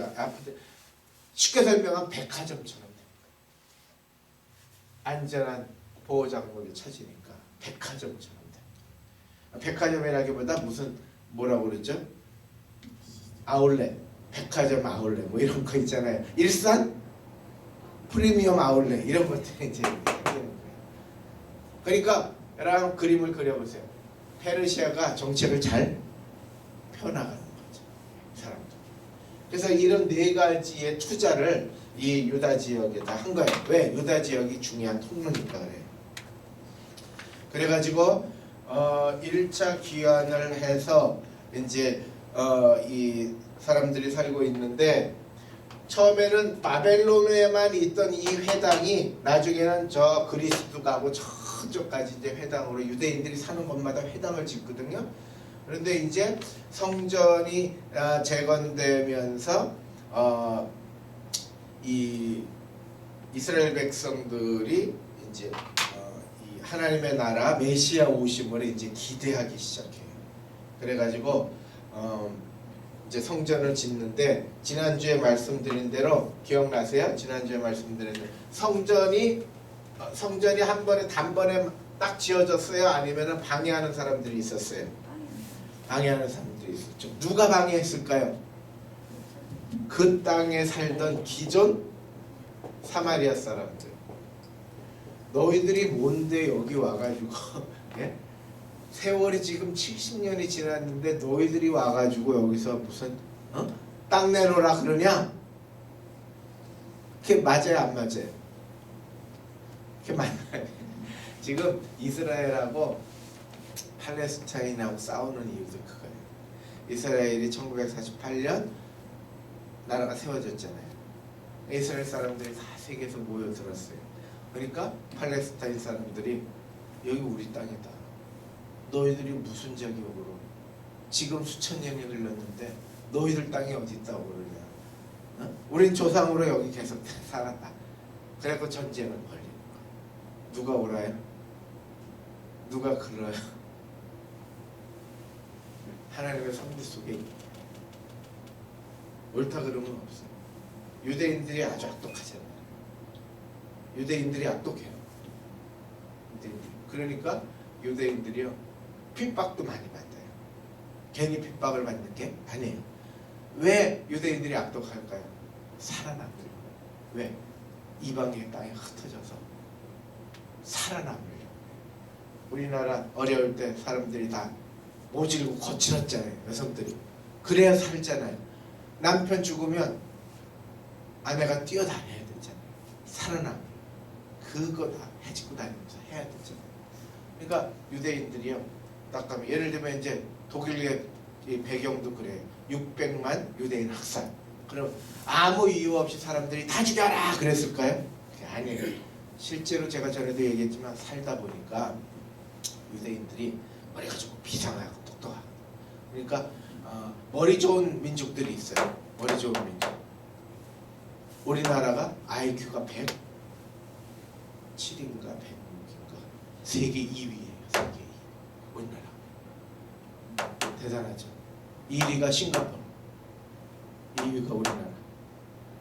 쉽게 설명하면 백화점처럼 됩니다. 안전한 보호장벽이 쳐지니까 백화점처럼 돼요. 백화점이라기보다 뭐라고 그러죠? 아울렛, 백화점 아울렛 뭐 이런 거 있잖아요. 일산 프리미엄 아울렛 이런 것들이 이제 생기는 거예요. 그러니까 여러분 그림을 그려보세요. 페르시아가 정책을 잘 펴나가는 거죠. 사람들. 그래서 이런 네 가지의 투자를 이 유다 지역에다 한 거예요. 왜? 유다 지역이 중요한 통로니까 그래요. 그래가지고 1차 귀환을 해서 이제 이 사람들이 살고 있는데 처음에는 바벨론에만 있던 이 회당이 나중에는 저 그리스도 가고 저쪽까지 이제 회당으로 유대인들이 사는 곳마다 회당을 짓거든요. 그런데 이제 성전이 재건되면서 이 이스라엘 백성들이 이제 이 하나님의 나라 메시아 오심을 이제 기대하기 시작해요. 그래가지고 이제 성전을 짓는데 지난주에 말씀드린 대로 기억나세요? 지난주에 말씀드린 대로 성전이 한 번에 단번에 딱 지어졌어요? 아니면은 방해하는 사람들이 있었어요? 방해하는 사람들이 있었죠. 누가 방해했을까요? 그 땅에 살던 기존 사마리아 사람들. 너희들이 뭔데 여기 와가지고 예? 세월이 지금 70년이 지났는데 너희들이 와가지고 여기서 무슨 땅 내놓으라 그러냐? 그게 맞아요 안 맞아요? 그게 맞아요. 지금 이스라엘하고 팔레스타인하고 싸우는 이유도 그거예요. 이스라엘이 1948년 나라가 세워졌잖아요. 이스라엘 사람들이 다 세계에서 모여들었어요. 그러니까 팔레스타인 사람들이 여기 우리 땅이다. 너희들이 무슨 자격으로 지금 수천 년이 흘렀는데 너희들 땅이 어디 있다고 그러냐. 어? 우린 조상으로 여기 계속 살았다. 그래서 전쟁을 벌리는 거야. 누가 오라요? 누가 그러요? 하나님의 성부 속에 옳다 그러면 없어요. 유대인들이 아주 악독하잖아요. 유대인들이 악독해요. 그러니까 유대인들이요 핍박도 많이 받아요. 괜히 핍박을 받는 게 아니에요. 왜 유대인들이 악독할까요? 살아남으려고. 왜? 이방의 땅에 흩어져서 살아남으려고. 우리나라 어려울 때 사람들이 다 모질고 거칠었잖아요. 여성들이. 그래야 살잖아요. 남편 죽으면 아내가 뛰어다녀야 되잖아요. 살아남으려고. 그거 다 해지고 다니면서 해야 되잖아요. 그러니까 유대인들이요 딱 가면 예를 들면 이제 독일의 배경도 그래요. 600만 유대인 학살. 그럼 아무 이유 없이 사람들이 다 죽여라 그랬을까요? 그게 아니에요. 실제로 제가 전에도 얘기했지만 살다 보니까 유대인들이 머리가 좀 비상하고 똑똑하고 그러니까 머리 좋은 민족들이 있어요. 머리 좋은 민족. 우리나라가 IQ가 107인가 106인가 세계 2위예요. 세계 2위. 우리나라. 대단하죠. 1위가 싱가포르, 2위가 우리나라,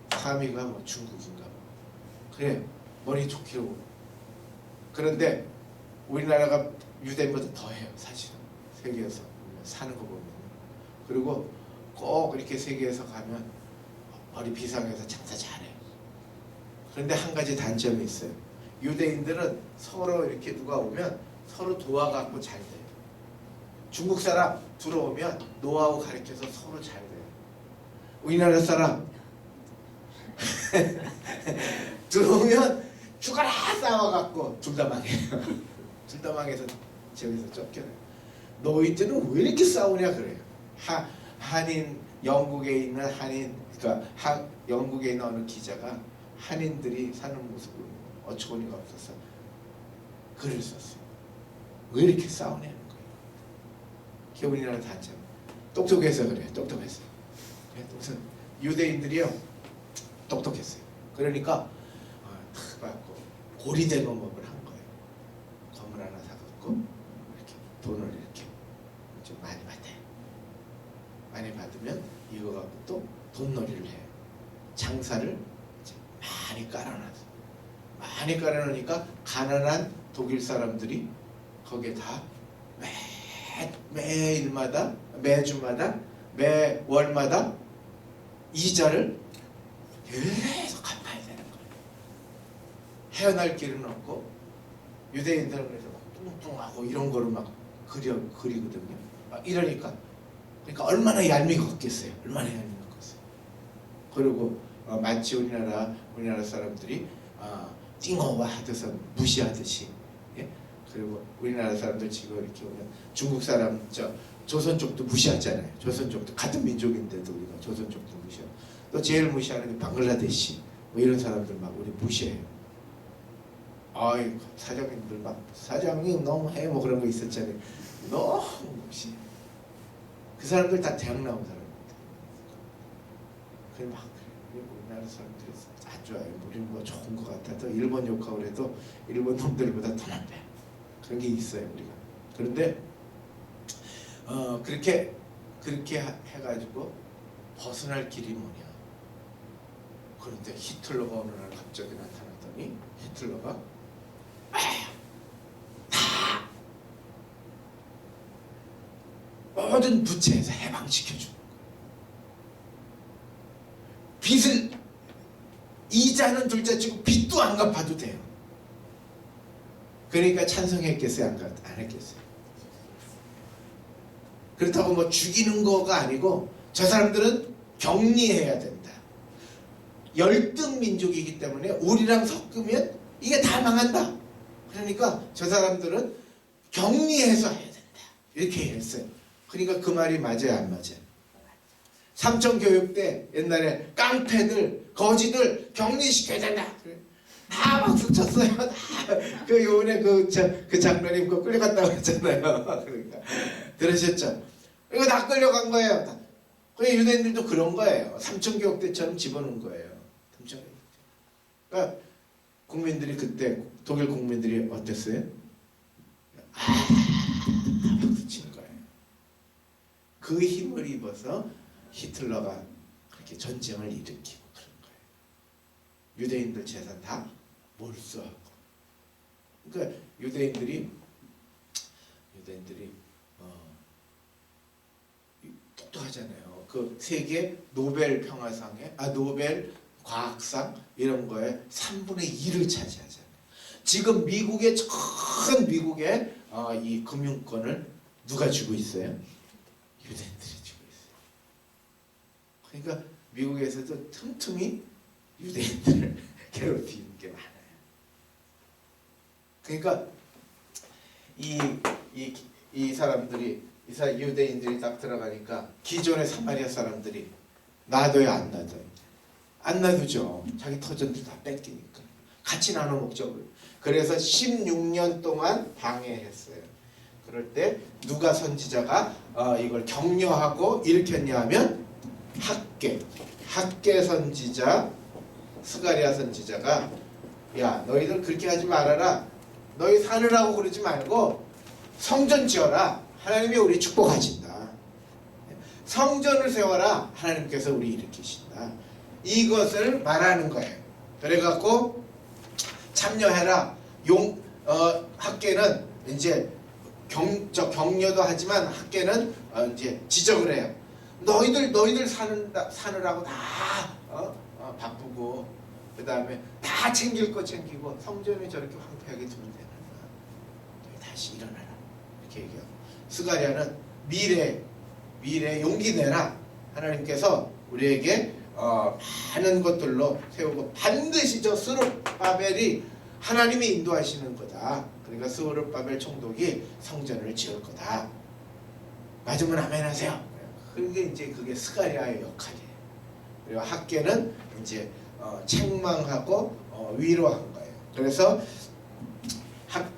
3위가 뭐 중국인가. 그래요. 머리 좋기로. 그런데 우리나라가 유대인보다 더해요. 사실은 세계에서 사는 거 보면. 그리고 꼭 이렇게 세계에서 가면 머리 비상해서 장사 잘해요. 그런데 한 가지 단점이 있어요. 유대인들은 서로 이렇게 누가 오면 서로 도와갖고 잘 돼요. 중국 사람 들어오면 노하우 가르쳐서 서로 잘 돼요. 우리나라 사람 들어오면 죽어라 싸워갖고 둘 다 망해요. 둘 다 망해서 저기서 쫓겨나요. 너희들은 왜 이렇게 싸우냐 그래요. 한인 영국에 있는 한인 그러니까 영국에 있는 어느 기자가 한인들이 사는 모습을 어처구니가 없어서 글을 썼어요. 왜 이렇게 싸우냐는 거예요. 그게 우리나라 단점. 똑똑해서 그래요. 똑똑해서. 유대인들이요 똑똑했어요. 그러니까 탁 받고 고리대 농업을 한 거예요. 건물 하나 사갖고 이렇게 돈을 이렇게 좀 많이 받아요. 많이 받으면 이거 갖고 또 돈놀이를 해요. 장사를 이제 많이 깔아놔서 많이 깔아놓으니까 가난한 독일 사람들이 거기에 다 매일마다 매주마다 매월마다 이자를 계속 갚아야 되는 거예요. 헤어날 길은 없고 유대인들은 그래서 막 뚱뚱하고 이런 거를 막 그리거든요. 막 이러니까 그러니까 얼마나 얄미가 없겠어요. 얼마나 얄미가 없겠어요. 그리고 마치 우리나라 사람들이 띵어와 하듯이 무시하듯이 예? 그리고 우리나라 사람들 지금 이렇게 오면 중국 사람 조선 쪽도 무시하잖아요. 조선 쪽도 같은 민족인데도 우리가 조선 쪽도 무시하고 또 제일 무시하는 게 방글라데시 뭐 이런 사람들 막 우리 무시해요. 아이 사장님들 막 사장님 너무 해 뭐 그런 거 있었잖아요. 너무 무시. 그 사람들 다 대학 나온 사람입니다. 그래 막 우리나라 사람들이 안 좋아요. 우리는 뭐 좋은 것 같아도 일본 욕하고 그래도 일본 놈들보다 더 나빠. 그런 게 있어요 우리가. 그런데 그렇게 해가지고 벗어날 길이 뭐냐. 그런데 히틀러가 어느 날 갑자기 나타났더니 히틀러가 다 모든 부채에서 해방시켜주는 거예요. 빚을 이자는 둘째치고 빚도 안 갚아도 돼요. 그러니까 찬성했겠어요? 안 했겠어요? 그렇다고 뭐 죽이는 거가 아니고 저 사람들은 격리해야 된다. 열등 민족이기 때문에 우리랑 섞으면 이게 다 망한다. 그러니까 저 사람들은 격리해서 해야 된다. 이렇게 했어요. 그러니까 그 말이 맞아요, 안 맞아요? 삼청교육 때 옛날에 깡패들, 거지들 격리시켜야 된다. 다 박수 쳤어요. 그 요번에 그 장로님 그 끌려갔다고 했잖아요. 그러니까 들으셨죠? 이거 다 끌려간 거예요. 그러니까 유대인들도 그런 거예요. 삼천개국 때처럼 집어넣은 거예요. 삼천개국. 그러니까 국민들이 그때 독일 국민들이 어땠어요? 박수 친 거예요. 그 힘을 입어서 히틀러가 그렇게 전쟁을 일으키고 그런 거예요. 유대인들 재산 다 몰수하고. 그러니까 유대인들이 똑똑하잖아요. 그 세계 노벨 평화상에 노벨 과학상 이런 거에 3분의 2를 차지하잖아요. 지금 미국의 전 미국의 이 금융권을 누가 쥐고 있어요? 유대인들이 쥐고 있어요. 그러니까 미국에서도 틈틈이 유대인들을 괴롭히는 게 많아요. 그러니까 이 사람들이 유대인들이 딱 들어가니까 기존의 사마리아 사람들이 놔둬요, 안 놔둬요? 안 놔두죠. 자기 터전들 다 뺏기니까. 같이 나눠 먹죠. 그래서 16년 동안 방해했어요. 그럴 때 누가 선지자가 이걸 격려하고 일으켰냐 하면 학계 선지자, 스가랴 선지자가 야 너희들 그렇게 하지 말아라. 너희 사느라고 그러지 말고 성전 지어라. 하나님이 우리 축복하신다. 성전을 세워라. 하나님께서 우리 일으키신다. 이것을 말하는 거예요. 그래갖고 참여해라. 학계는 이제 격려도 하지만 학계는 이제 지적을 해요. 너희들 사느라고 다 바쁘고 그 다음에 다 챙길 거 챙기고 성전이 저렇게 황폐하게 두면 되는 거야. 너희 다시 일어나라. 이렇게 얘기하고 스가랴는 미래 용기 내라. 하나님께서 우리에게 많은 것들로 세우고 반드시 저 스룹바벨이 하나님이 인도하시는 거다. 그러니까 스룹바벨 총독이 성전을 지을 거다. 맞으면 아멘 하세요. 그게 이제 그게 스가랴의 역할이에요. 그리고 학계는 이제 책망하고 위로한 거예요. 그래서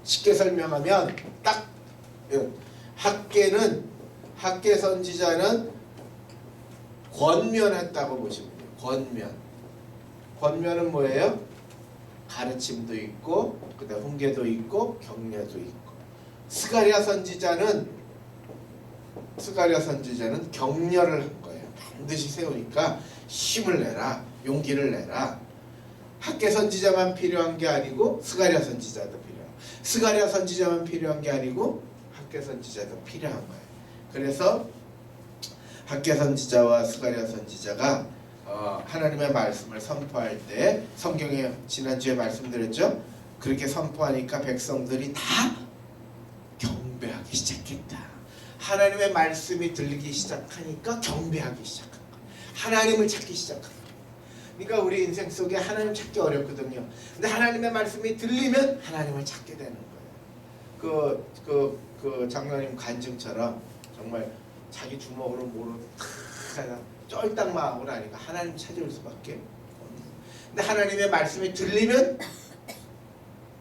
쉽게 설명하면 딱 학계 선지자는 권면했다고 보시면 돼요. 권면은 뭐예요? 가르침도 있고 그다음 훈계도 있고 격려도 있고. 스가랴 선지자는 격려를 한 거예요. 반드시 세우니까 힘을 내라, 용기를 내라. 학계 선지자만 필요한 게 아니고 스가랴 선지자도 필요해요. 스가랴 선지자만 필요한 게 아니고 학계 선지자도 필요한 거예요. 그래서 학계 선지자와 스가랴 선지자가 하나님의 말씀을 선포할 때 성경에 지난주에 말씀드렸죠. 그렇게 선포하니까 백성들이 다 경배하기 시작했다. 하나님의 말씀이 들리기 시작하니까 경배하기 시작한 거예요. 하나님을 찾기 시작한 거예요. 그러니까 우리 인생 속에 하나님 찾기 어렵거든요. 근데 하나님의 말씀이 들리면 하나님을 찾게 되는 거예요. 그 장로님 간증처럼 정말 자기 주먹으로 뭐로 쫄딱망하고 나니까 하나님 찾아올 수밖에 없는. 근데 하나님의 말씀이 들리면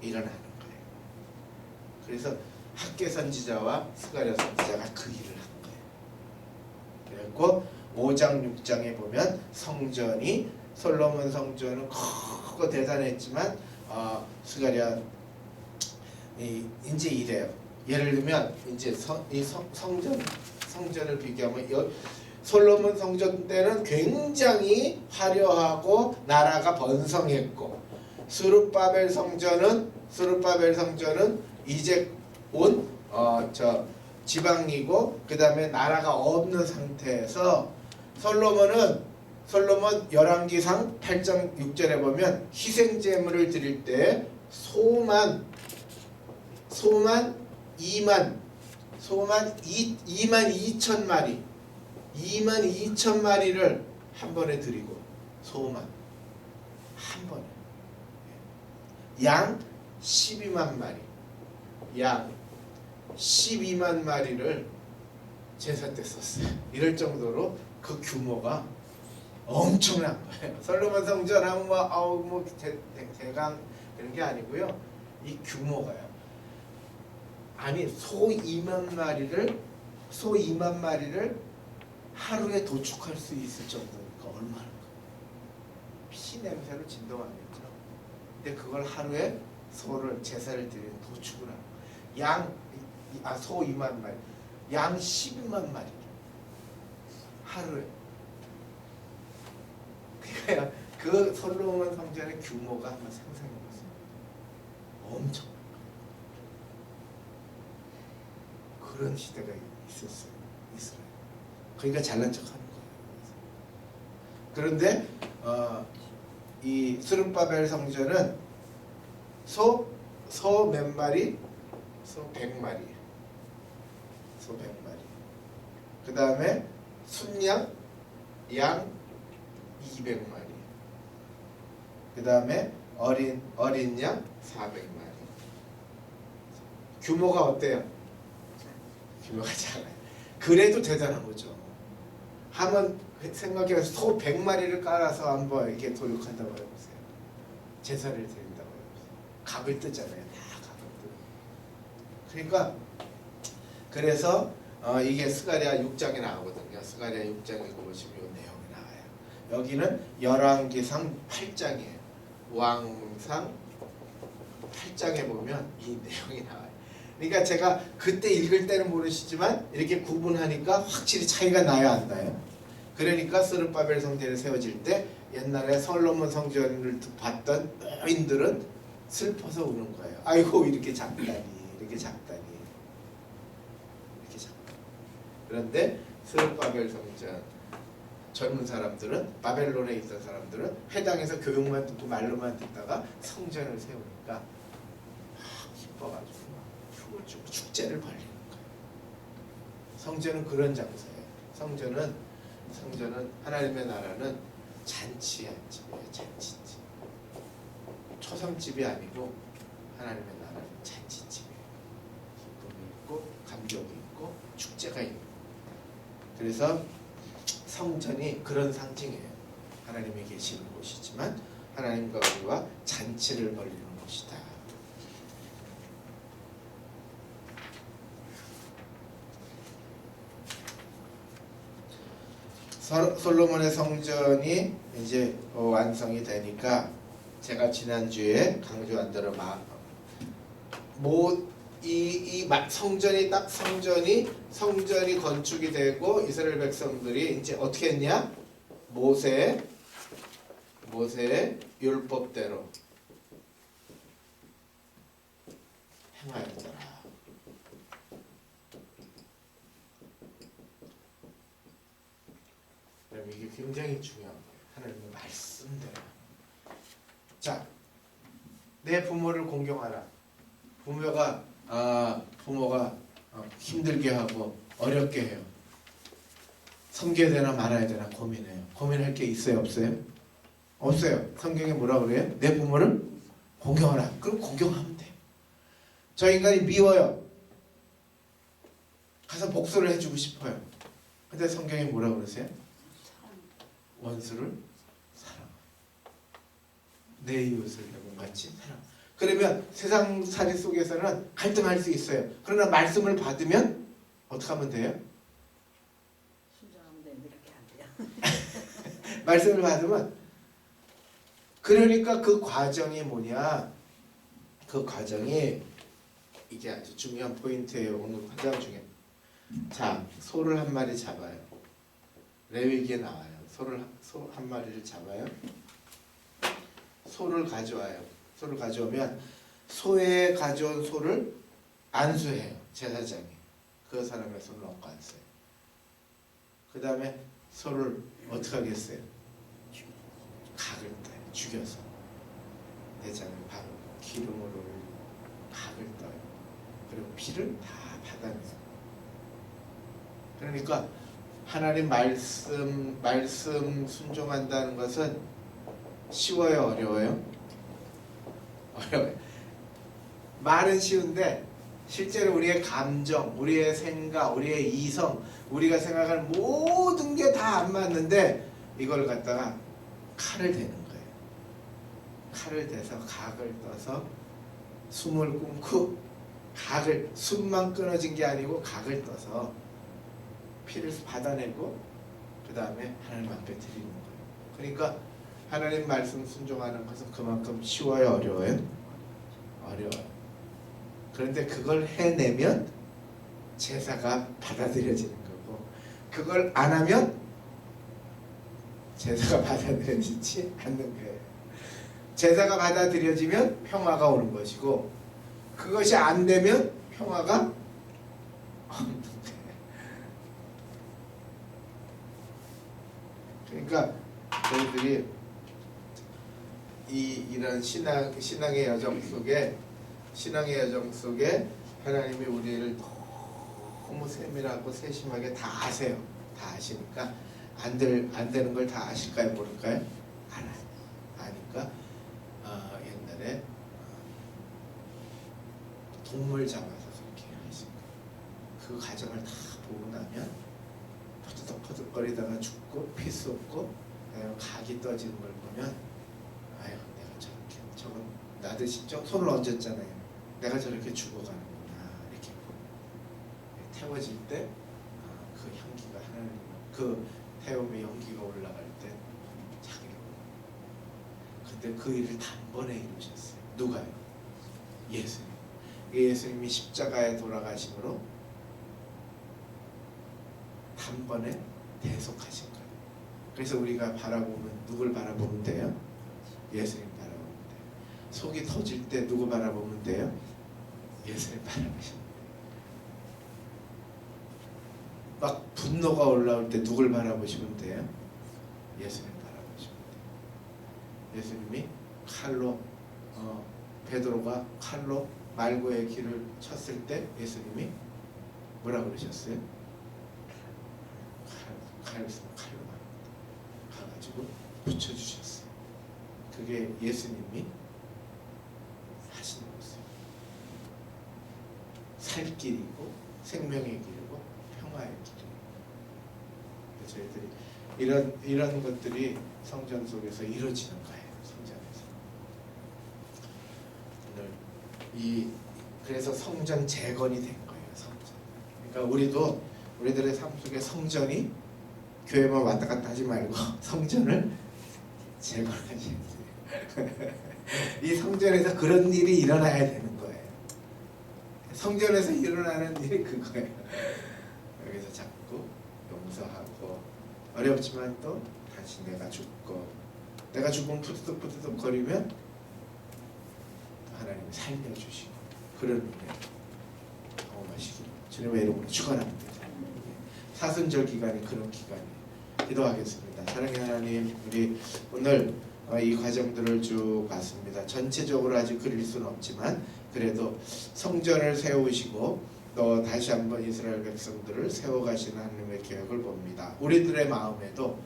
일어나는 거예요. 그래서 학계 선지자와 스가랴 선지자가 그 일을 한 거예요. 그리고 5장 6장에 보면 성전이 솔로몬 성전은 크고 대단했지만 스가랴 이제 이래요. 예를 들면 이제 성전을 비교하면 솔로몬 성전 때는 굉장히 화려하고 나라가 번성했고 스룹바벨 성전은 이제 온 지방이고 그 다음에 나라가 없는 상태에서 솔로몬 열왕기상 8장 6절에 보면 희생제물을 드릴 때 소만 2만 2천 마리 2만 2천 마리를 한 번에 드리고 소만 한 번에 양 12만 마리 양 12만 마리를 제사 때 썼어요. 이럴 정도로 그 규모가 엄청난 거예요. 솔로몬 성전하면 대강 그런 게 아니고요. 이 규모가요. 아니 소 2만 마리를 하루에 도축할 수 있을 정도니까 얼마나 피 냄새로 진동하겠죠. 근데 그걸 하루에 소를 제사를 드리는 도축을 하고 소 2만 마리, 양 12만 마리 하루에. 그러니까 그 솔로몬 성전의 규모가 한번 상상해 보세요. 엄청 그런 시대가 있었어요. 이스라엘. 그러니까 잘난 척하는 거예요. 그런데 이 스룹바벨 성전은 소 몇 마리? 소 100마리. 소 100마리. 그 다음에 순양 양 200마리. 그 다음에 어린 양 400마리. 규모가 어때요? 규모가 작아요. 그래도 대단한 거죠. 한번 생각해서 소 100마리를 깔아서 한번 이렇게 도육한다고 해보세요. 제사를 드린다고 해보세요. 각을 뜨잖아요. 다 각을 뜨고. 그러니까 그래서 이게 스가랴 6장에 나오거든요. 스가랴 6장에 보시면 이 내용이 나와요. 여기는 열왕기상 8장이에요. 왕상 8장에 보면 이 내용이 나와요. 그러니까 제가 그때 읽을 때는 모르시지만 이렇게 구분하니까 확실히 차이가 나요, 안 나요? 그러니까 스룹바벨 성전이 세워질 때 옛날에 솔로몬 성전을 봤던 노인들은 슬퍼서 우는 거예요. 아이고 이렇게 작다니, 이렇게 작다니, 이렇게 작다니. 그런데 스룹바벨 성전 젊은 사람들은, 바벨론에 있던 사람들은 회당에서 교육만 듣고 말로만 듣다가 성전을 세우니까 기뻐가지고 춤을 추고 축제를 벌리는 거예요. 성전은 그런 장소예요. 성전은 하나님의 나라는 잔치의 집이에요. 잔치집. 초상집이 아니고 하나님의 나라는 잔치집이에요. 기쁨이 있고 감격이 있고 축제가 있고. 그래서 성전이 그런 상징이에요. 하나님이 계시는 곳이지만 하나님과 우리와 잔치를 벌이는 곳이다. 솔로몬의 성전이 이제 완성이 되니까 제가 지난주에 강조한 대로 성전이 건축이 되고 이스라엘 백성들이 이제 어떻게 했냐? 모세의 율법대로 행하였더라. 이게 굉장히 중요한 거예요. 하나님의 말씀대로. 자, 내 부모를 공경하라. 부모가 힘들게 하고 어렵게 해요. 섬겨야 되나 말아야 되나 고민해요. 고민할 게 있어요, 없어요? 없어요. 성경에 뭐라 그래요? 내 부모를 공경하라. 그럼 공경하면 돼. 저 인간이 미워요. 가서 복수를 해주고 싶어요. 근데 성경에 뭐라 그러세요? 원수를 사랑. 내 이웃을 내 몸같이 사랑. 그러면 세상살이 속에서는 갈등할 수 있어요. 그러나 말씀을 받으면 어떻게 하면 돼요? 순종하면 되는데 이렇게 안 돼요. 말씀을 받으면. 그러니까 그 과정이 뭐냐? 그 과정이 이게 아주 중요한 포인트예요. 오늘 화장 중에. 자, 소를 한 마리 잡아요. 레위기에 나와요. 소 한 마리를 잡아요. 소를 가져와요. 소를 가져오면 소에 가져온 소를 안수해요. 제사장이. 그 사람의 손을 얹고 안수해요. 그 다음에 소를 어떻게 하겠어요? 각을 떠요. 죽여서 내장을 바르고 기름을 올리고 각을 떠요. 그리고 피를 다 받아내요. 그러니까 하나님 말씀 순종한다는 것은 쉬워요, 어려워요? 어려워요. 말은 쉬운데 실제로 우리의 감정, 우리의 생각, 우리의 이성, 우리가 생각하는 모든 게 다 안 맞는데 이걸 갖다가 칼을 대는 거예요. 칼을 대서 각을 떠서 숨을 끊고 숨만 끊어진 게 아니고 각을 떠서 피를 받아내고 그 다음에 하나님 앞에 드리는 거예요. 그러니까 하나님 말씀 순종하는 것은 그만큼 쉬워요, 어려워요? 어려워요. 그런데 그걸 해내면 제사가 받아들여지는 거고, 그걸 안 하면 제사가 받아들여지지 않는 거예요. 제사가 받아들여지면 평화가 오는 것이고, 그것이 안 되면 평화가 없는 거예요. 그러니까 저희들이 이런 신앙의 여정 속에 하나님이 우리를 너무 세밀하고 세심하게 다 아세요. 다 아시니까 안 되는 걸 다 아실까요? 모를까요? 알아요. 아니까 옛날에 동물 잡아서 그렇게 하신 거예요. 그 과정을 다 보고 나면 퍼득퍼득거리다가 죽고 피 쏟고 각이 떠지는 걸 보면, 아유, 내가 저건 나도 진짜 손을 얹었잖아요. 내가 저렇게 죽어가는구나, 이렇게 태워질 때 그 향기가 하나님, 그 태움의 연기가 올라갈 때 자기를, 근데 그 일을 단번에 이루셨어요. 누가요? 예수님. 예수님이 십자가에 돌아가심으로 단번에 대속하신 거예요. 그래서 우리가 바라보면 누굴 바라보면 돼요? 예수님 바라보면 돼요. 속이 터질 때 누구 바라보면 돼요? 예수님 바라보시면 돼요. 막 분노가 올라올 때 누굴 바라보시면 돼요? 예수님 바라보시면 돼요. 예수님이 칼로 베드로가 칼로 말고의 길을 쳤을 때 예수님이 뭐라 그러셨어요? 칼로 가가지고 붙여주셨어요. 그게 예수님이 하시는 모습. 살 길이고 생명의 길이고 평화의 길이에요. 저희들이 이런 것들이 성전 속에서 이루어지는 거예요. 성전에서. 오늘 그래서 성전 재건이 된 거예요. 성전. 그러니까 우리들의 삶 속에 성전이, 교회만 왔다 갔다 하지 말고 성전을 재건하셔야 돼요. 이 성전에서 그런 일이 일어나야 되는 거예요. 성전에서 일어나는 일이 그거예요. 여기서 자꾸 용서하고, 어렵지만 또 다시 내가 죽고, 내가 죽으면 푸드득 거리면 하나님이 살려주시고, 그런 은혜 경험하시기를 주님의 이름으로 축원합니다. 사순절 기간이 그런 기간이에요. 기도하겠습니다. 사랑의 하나님, 우리 오늘 이 과정들을 쭉 봤습니다. 전체적으로 아직 그릴 수는 없지만 그래도 성전을 세우시고 또 다시 한번 이스라엘 백성들을 세워가시는 하나님의 계획을 봅니다. 우리들의 마음에도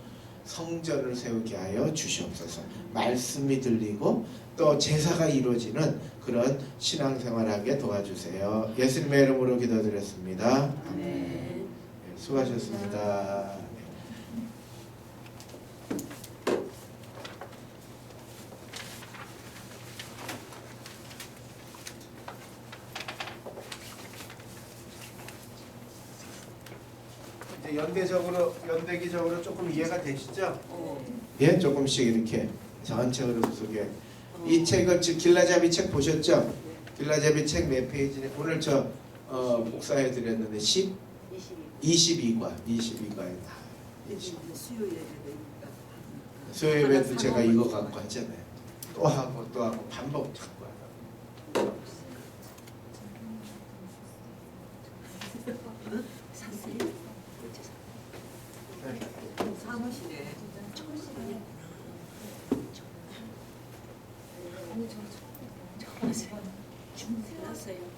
성전을 세우게 하여 주시옵소서. 말씀이 들리고 또 제사가 이루어지는 그런 신앙생활하게 도와주세요. 예수님의 이름으로 기도드렸습니다. 아멘. 수고하셨습니다. 이제 연대기적으로 조금 이해가 되시죠? 예, 조금씩 이렇게 전체 흐름 속에 이 책을 즉 길라잡이 책 보셨죠? 길라잡이 책 몇 페이지네? 오늘 저 복사해 드렸는데 22과 22과에 수요예배도 제가 이거 갖고 하잖아요. 또 하고 반복 자꾸 하고. 사무실에 받았어요.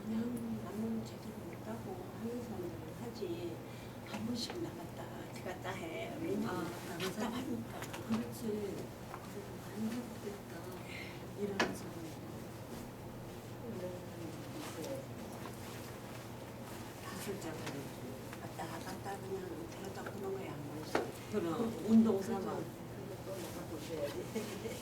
그냥 나는 제대로 못하고 하는 사람들은 하지 한 번씩 나갔다 들어갔다 해. 왜냐면 답답하니까. 그렇지. 안 좋겠다. 일하면서. 시작하는 갔다 갔다 그냥 들었다 보는 거야 한 번씩. 그런 운동 삼아. 그것도 나가 보셔야지.